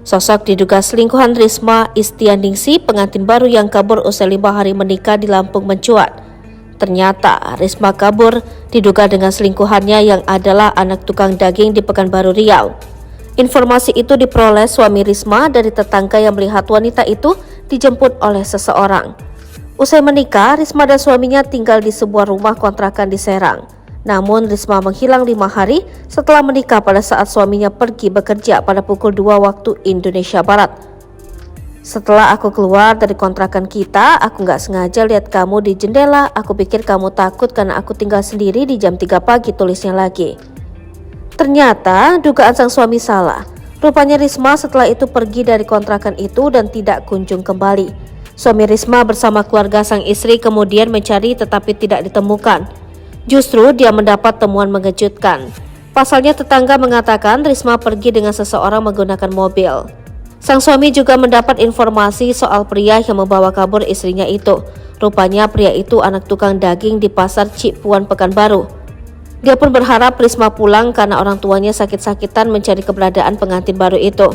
Sosok diduga selingkuhan Risma Istianingsih, pengantin baru yang kabur usai 5 hari menikah di Lampung mencuat. Ternyata Risma kabur diduga dengan selingkuhannya yang adalah anak tukang daging di Pekanbaru Riau. Informasi itu diperoleh suami Risma dari tetangga yang melihat wanita itu dijemput oleh seseorang. Usai menikah, Risma dan suaminya tinggal di sebuah rumah kontrakan di Serang. Namun Risma menghilang 5 hari setelah menikah pada saat suaminya pergi bekerja pada pukul 2 waktu Indonesia Barat. Setelah aku keluar dari kontrakan kita, aku nggak sengaja lihat kamu di jendela. Aku pikir kamu takut karena aku tinggal sendiri di jam 3 pagi, tulisnya lagi. Ternyata dugaan sang suami salah. Rupanya Risma setelah itu pergi dari kontrakan itu dan tidak kunjung kembali. Suami Risma bersama keluarga sang istri kemudian mencari tetapi tidak ditemukan. Justru dia mendapat temuan mengejutkan. Pasalnya tetangga mengatakan Risma pergi dengan seseorang menggunakan mobil. Sang suami juga mendapat informasi soal pria yang membawa kabur istrinya itu. Rupanya pria itu anak tukang daging di pasar Cipuan Pekanbaru. Dia pun berharap Risma pulang karena orang tuanya sakit-sakitan mencari keberadaan pengantin baru itu.